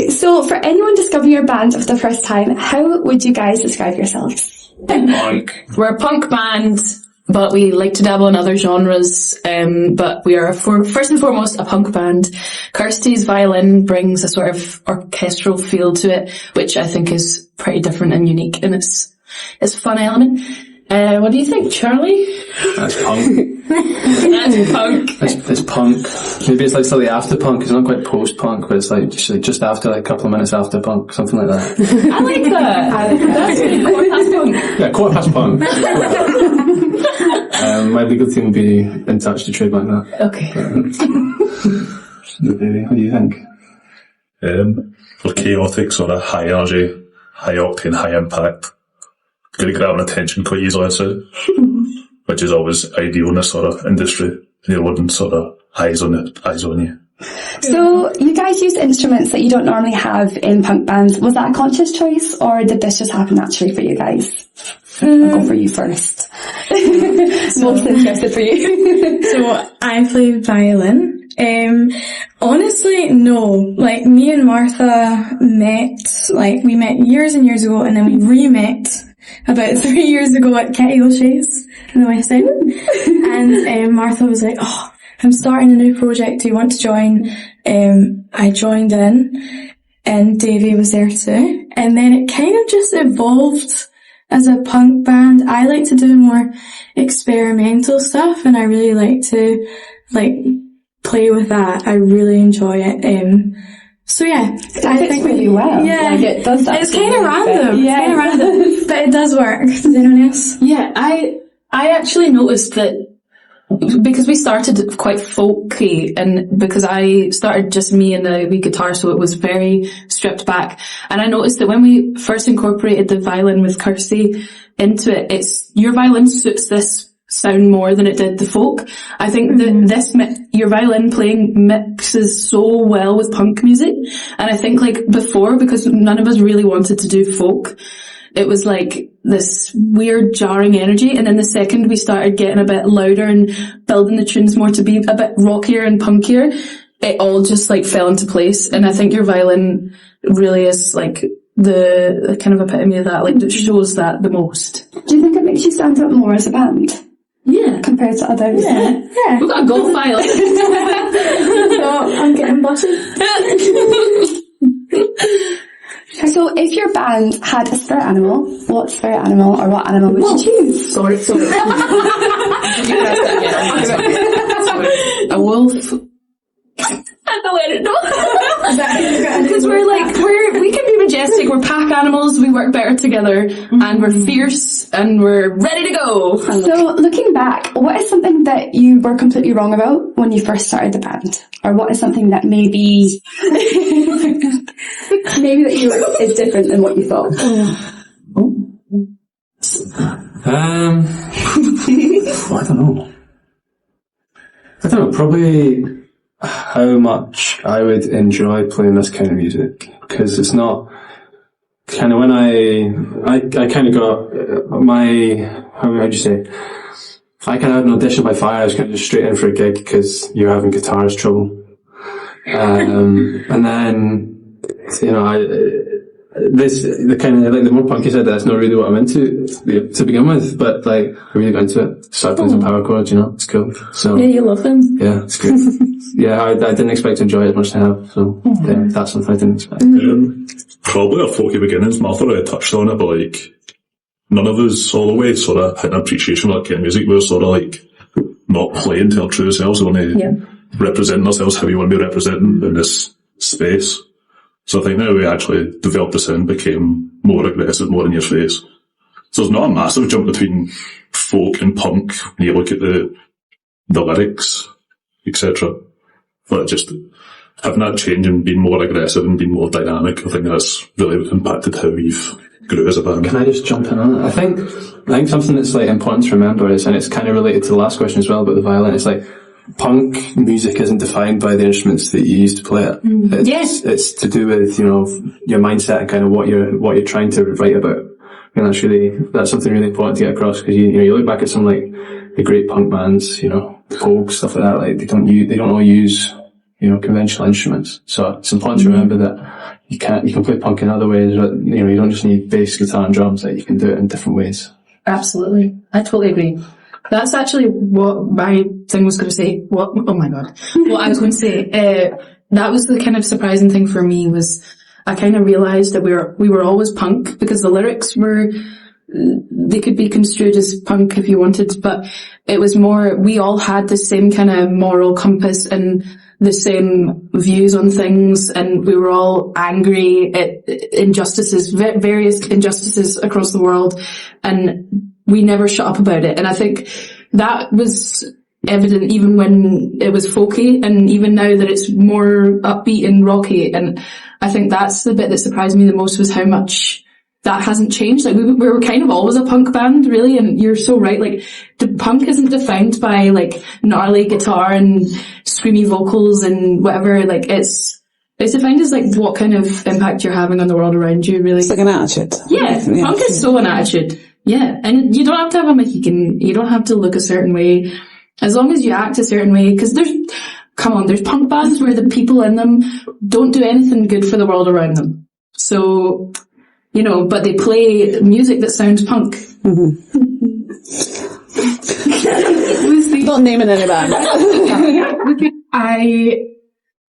Okay, so for anyone discovering your band for the first time, how would you guys describe yourselves? Punk. We're a punk band, but we like to dabble in other genres. But we are, first and foremost, a punk band. Kirsty's violin brings a sort of orchestral feel to it, which I think is pretty different and unique in its fun element. What do you think, Charlie? That's punk. That's punk. It's punk. Maybe it's like slightly after punk. It's not quite post-punk, but it's like just after, like a couple of minutes after punk, something like that. I like that. That's really quarter past punk. Yeah, quarter past punk. My legal team will be in touch to trademark that. Okay. Maybe. What do you think? For chaotic, sort of high energy, high octane, high impact. Going to grab an attention quite easily, I'd say. Which is always ideal in this sort of industry. You're wanting sort of eyes on you. So you guys use instruments that you don't normally have in punk bands. Was that a conscious choice, or did this just happen naturally for you guys? I'll go for you first. Most interested for you. So I play violin. Honestly, no. Like, me and Martha we met years and years ago, and then we re-met about 3 years ago at Kitty O'Shea's in the West End. And Martha was like, "Oh, I'm starting a new project. Do you want to join?" I joined in, and Davey was there too. And then it kind of just evolved as a punk band. I like to do more experimental stuff, and I really like to play with that. I really enjoy it. So yeah, I think really well. Yeah, like it does. It's kind of random. Yeah, kind of random, but it does work. Does anyone else? Yeah, I actually noticed that because we started quite folky, and because I started just me and the wee guitar, so it was very stripped back. And I noticed that when we first incorporated the violin with Kirsty into it, your violin suits this sound more than it did the folk. I think that your violin playing mixes so well with punk music. And I think like before, because none of us really wanted to do folk, it was like this weird jarring energy. And then the second we started getting a bit louder and building the tunes more to be a bit rockier and punkier, it all just like fell into place. And I think your violin really is like the kind of epitome of that, like that shows that the most. Do you think it makes you stand out more as a band? Yeah. Compared to others? Yeah. We've got a gold file. So I'm getting bossy. So if your band had a spirit animal, what spirit animal or what animal would you choose? Sorry. A wolf. I don't know. Because we can be majestic, we're pack animals, we work better together, and we're fierce, and we're ready to go. So looking back, what is something that you were completely wrong about when you first started the band? Or what is something that maybe is different than what you thought? I don't know, probably how much I would enjoy playing this kind of music, because it's not kind of when I kind of got how'd you say, if I kind of had an audition by fire, I was kind of just straight in for a gig because you're having guitarist trouble, and then the more punk you said, that's not really what I'm into to begin with, but like I really got into it. Started playing some power chords, it's cool. So yeah, you love them. Yeah, it's good. Yeah, I didn't expect to enjoy it as much as I have, so yeah, that's something I didn't expect. Probably our folky beginnings, Martha already touched on it, but like none of us all the way sort of had an appreciation for that kind of music. We were sort of like not playing to our true selves, only representing ourselves how we want to be represented in this space. So I think now we actually developed the sound, became more aggressive, more in your face. So there's not a massive jump between folk and punk when you look at the lyrics, etc. But just having that change and being more aggressive and being more dynamic, I think that's really impacted how we've grew as a band. Can I just jump in on it? I think something that's like important to remember is, and it's kind of related to the last question as well about the violin, it's like punk music isn't defined by the instruments that you use to play it. It's to do with, your mindset and kind of what you're trying to write about. And that's something really important to get across, because you look back at some like the great punk bands, Pogue, stuff like that, like they don't all use conventional instruments. So it's important to remember that you can play punk in other ways, but, you don't just need bass, guitar and drums, that you can do it in different ways. Absolutely. I totally agree. That's actually what my thing was going to say. Oh my God. What I was going to say, that was the kind of surprising thing for me, was I kind of realised that we were always punk, because the lyrics they could be construed as punk if you wanted, but it was more, we all had the same kind of moral compass and the same views on things, and we were all angry at injustices, various injustices across the world, and we never shut up about it. And I think that was evident even when it was folky, and even now that it's more upbeat and rocky. And I think that's the bit that surprised me the most, was how much that hasn't changed. Like, we were kind of always a punk band, really, and you're so right. Like, the punk isn't defined by, like, gnarly guitar and screamy vocals and whatever. Like, it's defined as, like, what kind of impact you're having on the world around you, really. It's like an attitude. Yeah, punk is so an attitude. Yeah, and you don't have to have a Mohican, you don't have to look a certain way, as long as you act a certain way, because there's punk bands where the people in them don't do anything good for the world around them. So, but they play music that sounds punk. Not naming any band. I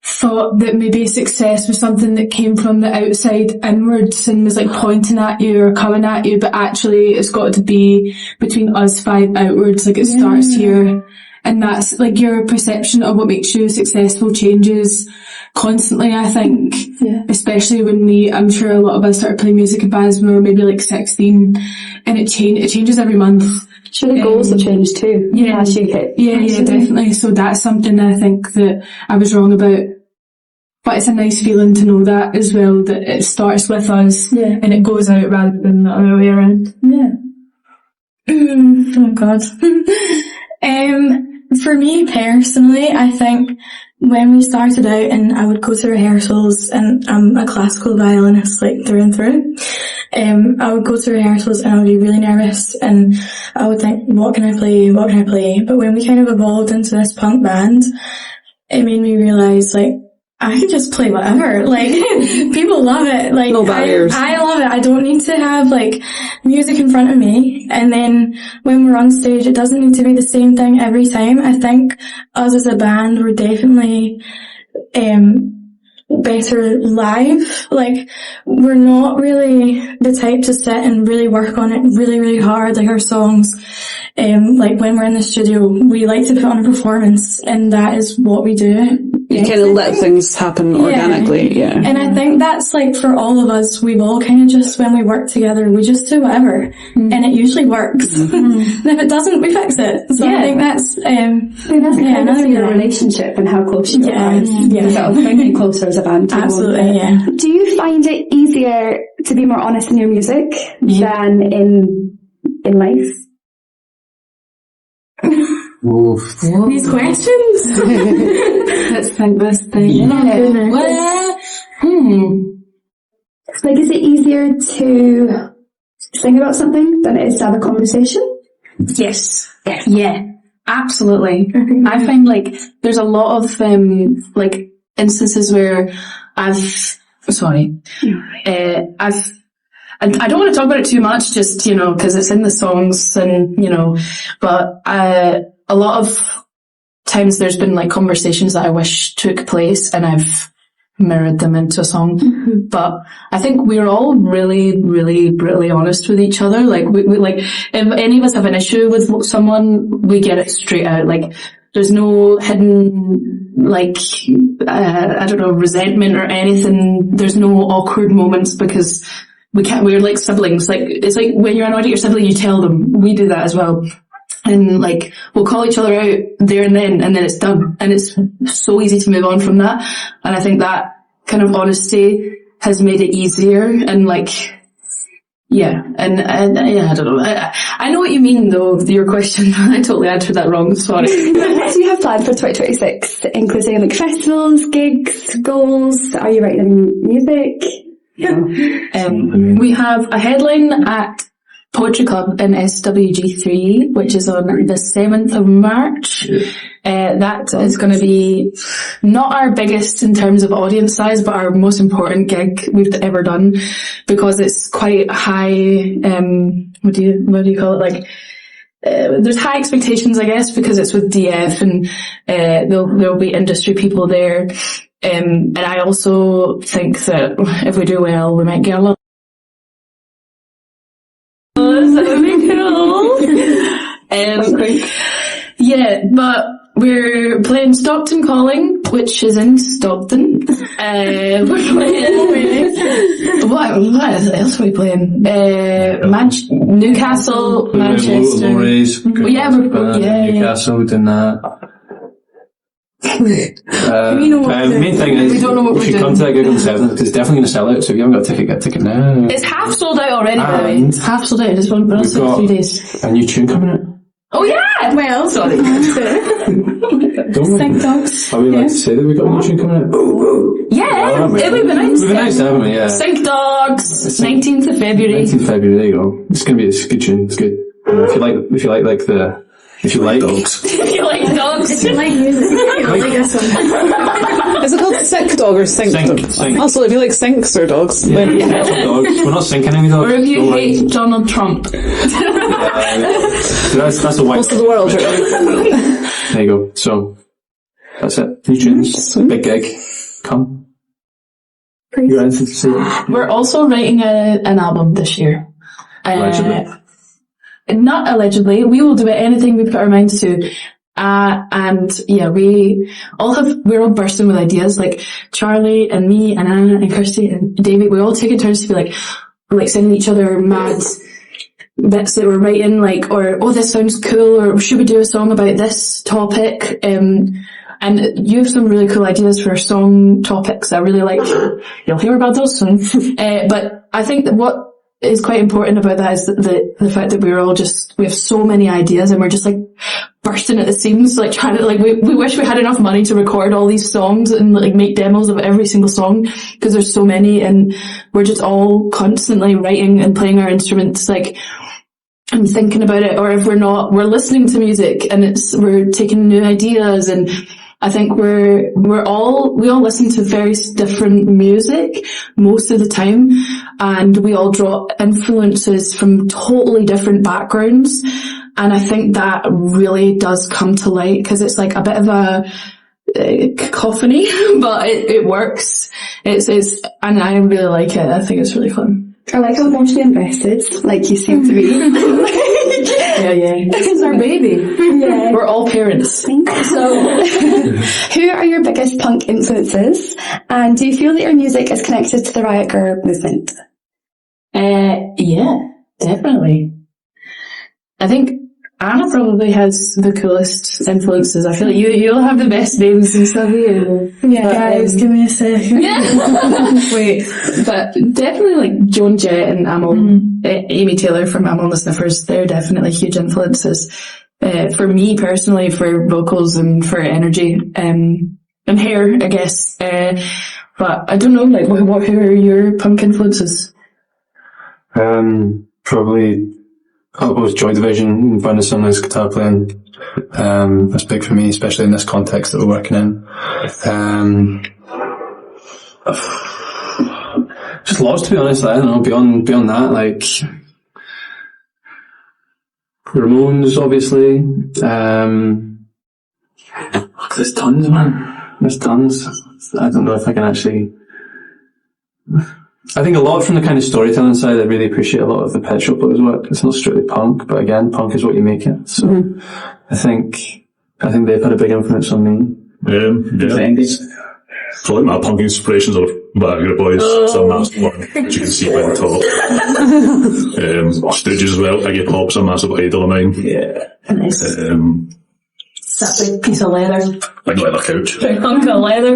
thought that maybe success was something that came from the outside inwards and was like pointing at you or coming at you, but actually it's got to be between us five outwards. Like, it starts here, and that's like your perception of what makes you successful changes constantly, I think. Yeah. Especially when I'm sure a lot of us started playing music in bands when we were maybe like 16, and it changes every month. Sure, the goals have changed too. Yeah, as you hit. Yeah, definitely. So that's something I think that I was wrong about. But it's a nice feeling to know that as well, that it starts with us and it goes out rather than the other way around. Yeah. Oh God. For me personally, I think when we started out and I would go to rehearsals, and I'm a classical violinist, like, through and through, I would go to rehearsals and I would be really nervous, and I would think, what can I play? But when we kind of evolved into this punk band, it made me realise, like, I can just play whatever. Like, people love it. Like, no barriers. I love it. I don't need to have, like, music in front of me. And then when we're on stage, it doesn't need to be the same thing every time. I think us as a band, we're definitely, better live. Like, we're not really the type to sit and really work on it really, really hard. Like, our songs, like, when we're in the studio, we like to put on a performance, and that is what we do. You kind of let things happen organically, yeah. And I think that's, like, for all of us, we've all kind of just, when we work together, we just do whatever, and it usually works. And if it doesn't, we fix it. So I think that's, another your relationship and how close you are. That'll bring you closer as a band. Absolutely, yeah. Do you find it easier to be more honest in your music than in life? Oof. These questions? Let's think this thing. Like, is it easier to sing about something than it is to have a conversation? Yes. Yeah. Absolutely. I find, like, there's a lot of, like, instances where I don't want to talk about it too much, just, because it's in the songs and, but a lot of times there's been, like, conversations that I wish took place and I've mirrored them into a song. But I think we're all really, really brutally honest with each other. Like, we like, if any of us have an issue with someone, we get it straight out. Like, there's no hidden, like, I don't know, resentment or anything. There's no awkward moments because we're like siblings. Like, it's like when you're annoyed at your sibling, you tell them. We do that as well. And, like, we'll call each other out there and then it's done. And it's so easy to move on from that. And I think that kind of honesty has made it easier. And, like, yeah. And I don't know. I know what you mean, though, your question. I totally answered that wrong. Sorry. What do you have planned for 2026? Including, like, festivals, gigs, goals? Are you writing music? We have a headline at Poetry Club in SWG3, which is on the 7th of March. That is going to be not our biggest in terms of audience size, but our most important gig we've ever done, because it's quite high, what do you call it? Like, there's high expectations, I guess, because it's with DF and, there'll be industry people there. And I also think that if we do well, we might get a lot. That would be cool. Yeah, but we're playing Stockton Calling, which is in Stockton. We're playing... what else are we playing? Newcastle, Manchester. Newcastle, doing that. Main thing is, we don't know what if you come to that gig on the 7th, because it's definitely going to sell out, so if you haven't got a ticket, get a ticket now. It's half sold out already, by the way. It's half sold out. It's been We've 3 days. a new tune coming out. Oh yeah! Well, Sorry. Don't we? Stink Dogs. Are we allowed to say that we've got a new tune coming out? Yeah, we've been announced. We've announced it, haven't we? Yeah. Stink Dogs, 19th of February. 19th of February, there you go. It's going to be a good tune, it's good. If you like dogs. If you like dogs. If you like music, you'll like this one. Is it called Sick Dog or Sink Dog? Sink. Also, if you like sinks or dogs, then Dogs. We're not sinking any dogs. Or if you Don't hate worry. Donald Trump. So that's a white. most of the world, right? There you go. So that's it. New tunes, big gig. Come. You got anything to say? We're also writing an album this year. Allegedly. Not allegedly. We will do anything we put our minds to. And yeah, we're all bursting with ideas. Like Charlie and me and Anna and Kirsty and David, we all take it turns to be like sending each other mad bits that we're writing, like, or, oh, this sounds cool, or should we do a song about this topic? And you have some really cool ideas for song topics I really like. You'll hear about those soon. But I think that what is quite important about that is the fact that we have so many ideas and we're just like bursting at the seams, like trying to, like, we wish we had enough money to record all these songs and like make demos of every single song, because there's so many, and we're just all constantly writing and playing our instruments, like, and thinking about it. Or if we're not, we're listening to music and we're taking new ideas. And I think we all listen to very different music most of the time, and we all draw influences from totally different backgrounds. And I think that really does come to light, because it's like a bit of a cacophony, but it works. And I really like it. I think it's really fun. I like how emotionally invested, like you seem to be. Yeah. It's our baby. Yeah. We're all parents. So, who are your biggest punk influences? And do you feel that your music is connected to the Riot Girl movement? Yeah, definitely. I think Anna probably has the coolest influences. I feel like you'll have the best names and stuff. Yeah, guys, give me a second. Wait, but definitely like Joan Jett and Amy Taylor from Amyl and the Sniffers. They're definitely huge influences for me personally, for vocals and for energy and hair, I guess. But I don't know, like, who are your punk influences? Probably. I'll go with Joy Division, finding someone who's guitar playing. That's big for me, especially in this context that we're working in. Just lots, to be honest. I don't know, beyond that, like, Ramones, obviously. There's tons, man. There's tons. I don't know if I can actually... I think a lot from the kind of storytelling side. I really appreciate a lot of the Pet Shop Boys work. It's not strictly punk, but again, punk is what you make it. So I think they've had a big influence on me. Yeah. So like my punk inspirations are Viagra Boys, so massive one, as you can see by the top. Stooges as well. Iggy Pop's a massive idol of mine. Yeah. Nice. That big piece of leather. Big leather couch. Big hunk of leather.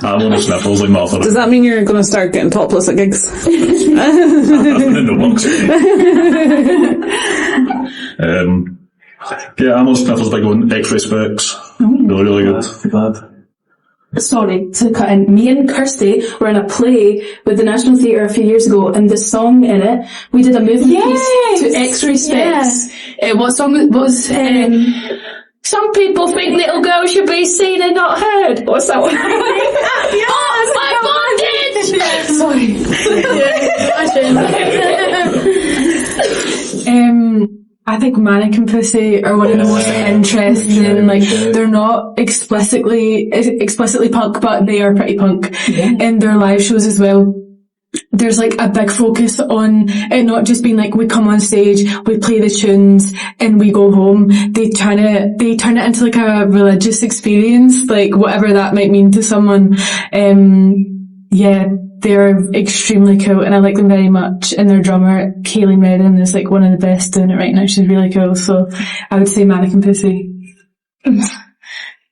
I'm on the Sniffles like Martha. Does that mean you're going to start getting topless at gigs? No bunks. Yeah, I'm on Sniffles big one. X-ray specs. Really, really good. Glad. sorry to cut in, me and Kirsty were in a play with the National Theatre a few years ago, and the song in it, we did a movement piece to X-Ray Specs. What song was some people think little girls should be seen and not heard. What's that one? I think Manic and Pussy are one of the most interesting, like, they're not explicitly punk, but they are pretty punk in their live shows as well. There's like a big focus on it not just being like we come on stage, we play the tunes and we go home. They turn it into like a religious experience, like whatever that might mean to someone. They're extremely cool and I like them very much. And their drummer, Kayleen Redden, is like one of the best doing it right now. She's really cool. So I would say Manic and Pussy.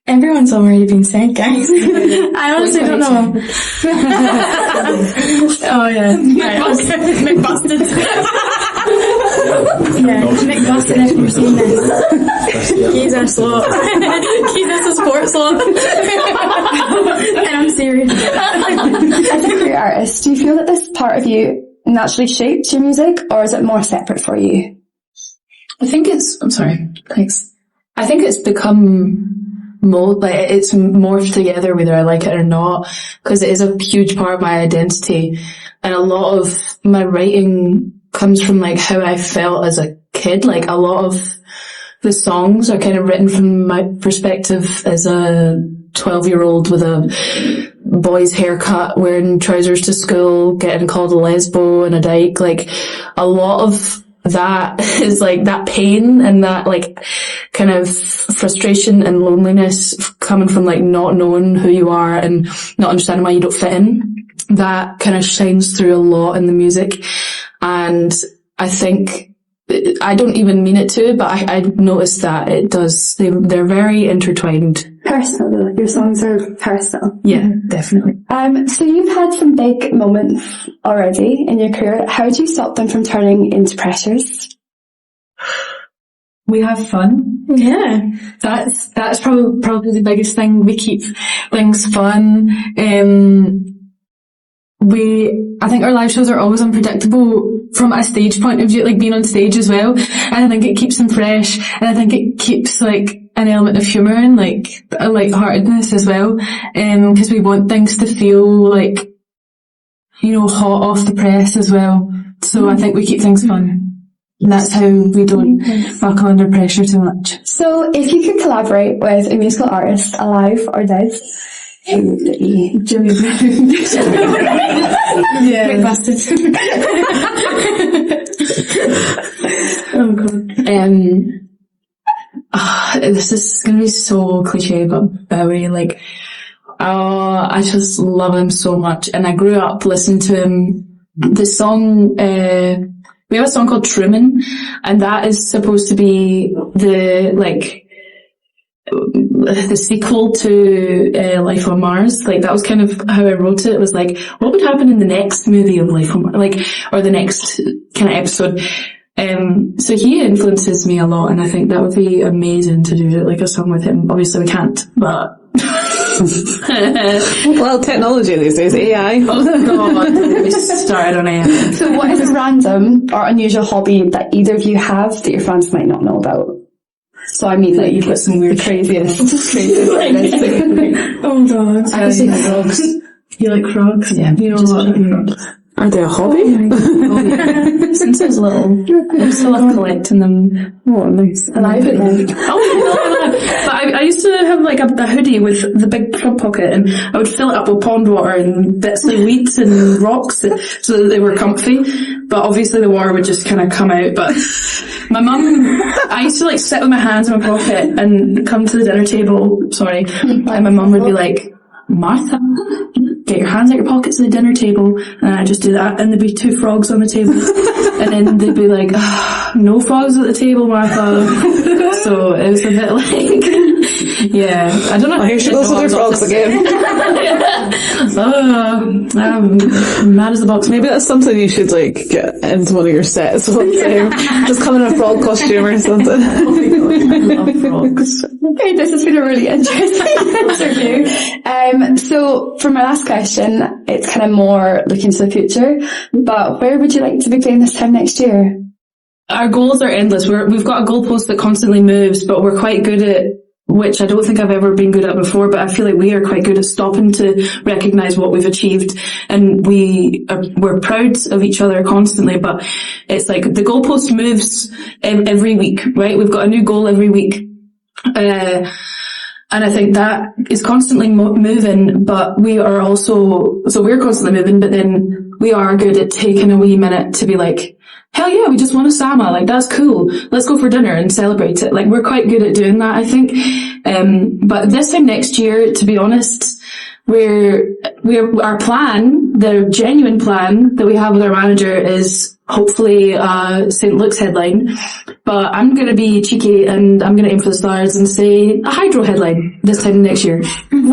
Everyone's already been said, guys. I honestly don't know. Oh yeah. McBusted. Yeah, McBusted, if you've seen this. He's our slot. He's a support slot. And I'm serious. As a career artist, do you feel that this part of you naturally shapes your music, or is it more separate for you? I think it's become it's morphed together whether I like it or not, because it is a huge part of my identity, and a lot of my writing comes from like how I felt as a kid. Like a lot of the songs are kind of written from my perspective as a 12-year-old with a boy's haircut, wearing trousers to school, getting called a lesbo and a dyke. Like a lot of that is like that pain and that like kind of frustration and loneliness coming from like not knowing who you are and not understanding why you don't fit in. That kind of shines through a lot in the music, and I think I don't even mean it to, but I noticed that it does. They're very intertwined. Personal, your songs are personal. Yeah, definitely. So you've had some big moments already in your career. How do you stop them from turning into pressures? We have fun. Yeah. That's probably the biggest thing. We keep things fun. I think our live shows are always unpredictable from a stage point of view, like being on stage as well. And I think it keeps them fresh, and I think it keeps like an element of humour and like a lightheartedness as well. Because we want things to feel like, you know, hot off the press as well. So I think we keep things fun. And that's how we don't buckle under pressure too much. So if you could collaborate with a musical artist, alive or dead, who would it be? Jimmy Brown. Yeah. McBusted. Oh god. This is gonna be so cliche, but Bowie, I just love him so much, and I grew up listening to him. The song, we have a song called Truman, and that is supposed to be the sequel to Life on Mars. Like, that was kind of how I wrote it. It was like, what would happen in the next movie of Life on Mars? Or the next kind of episode. So he influences me a lot, and I think that would be amazing to do a song with him. Obviously we can't, but... Well, technology these days, AI. Oh god, we started on AI. So what is a random or unusual hobby that either of you have that your fans might not know about? So I mean, you've got some weird, craziest. Oh god. I would say frogs. You like frogs? Yeah, you know just what? frogs. Are they a hobby? Since I was little, I still love collecting them. Oh, nice. Alive at them. But I used to have a hoodie with the big front pocket, and I would fill it up with pond water and bits of weeds and rocks so that they were comfy. But obviously the water would just kind of come out. But my mum, I used to sit with my hands in my pocket and come to the dinner table, and my mum would be like, Martha, get your hands out your pockets at the dinner table, and I just do that, and there'd be 2 frogs on the table. and then they'd be like, no frogs at the table, Martha. So it was a bit like, yeah, I don't know. Here she goes with her frogs again. I'm mad as the box. Maybe that's something you should like get into one of your sets one time. Just come in a frog costume or something. I love frogs. Okay, this has been a really interesting interview. So for my last question, it's kind of more looking to the future, but where would you like to be playing this time next year? Our goals are endless. We've got a goalpost that constantly moves, but we're quite good at, which I don't think I've ever been good at before, but I feel like we are quite good at stopping to recognise what we've achieved, and we're proud of each other constantly, but it's like the goalpost moves every week, right? We've got a new goal every week. And I think that is constantly moving, but we are also, so we're constantly moving, but then we are good at taking a wee minute to be like, hell yeah, we just won a Sama, like that's cool, let's go for dinner and celebrate it. Like we're quite good at doing that, I think. But this time next year, to be honest, our plan, the genuine plan that we have with our manager is hopefully St. Luke's headline, but I'm going to be cheeky and I'm going to aim for the stars and say a hydro headline this time next year. I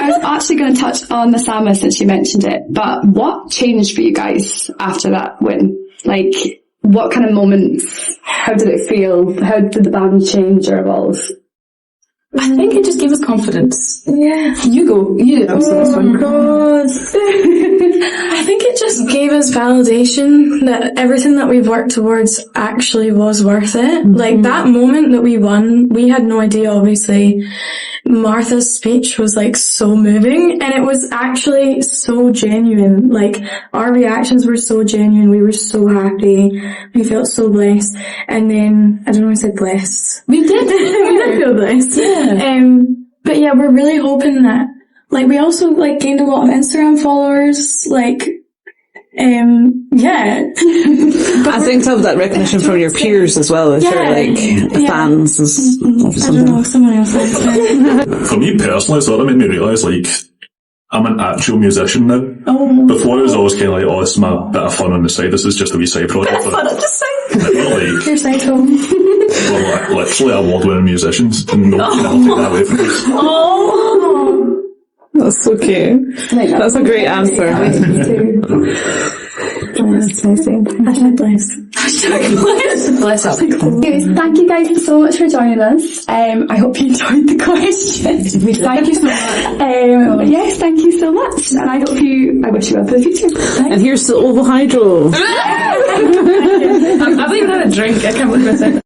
was actually going to touch on the Sama since you mentioned it, but what changed for you guys after that win? Like, what kind of moments, how did it feel? How did the band change or evolve? I think it just gave us confidence. Yeah. You go. You answer this one. God. I think it just gave us validation that everything that we've worked towards actually was worth it. Like that moment that we won, we had no idea, obviously. Martha's speech was like so moving, and it was actually so genuine. Like our reactions were so genuine. We were so happy. We felt so blessed. And then, I don't know, I said blessed. We did. We did feel blessed. Yeah. But yeah, we're really hoping that, like, we also like gained a lot of Instagram followers. Like, yeah. I think to have that recognition from your peers as well, if you're like fans is I don't know if someone else likes it. For me personally, so that made me realise, like, I'm an actual musician now. Oh. Before it was always kind of like, oh, it's my bit of fun on the side, this is just a wee side project. Fun on the side. Like, Your side home. we're like, literally award-winning musicians, and nobody can take that away from us. Oh. That's so cute. That's a great answer. That's amazing. Hashtag blessed. Bless up. Anyways, thank you guys so much for joining us. I hope you enjoyed the questions. Thank you so much. Yes, thank you so much. And I wish you well for the future. And here's the Oval Hydro. I've even had a drink. I can't believe I said that.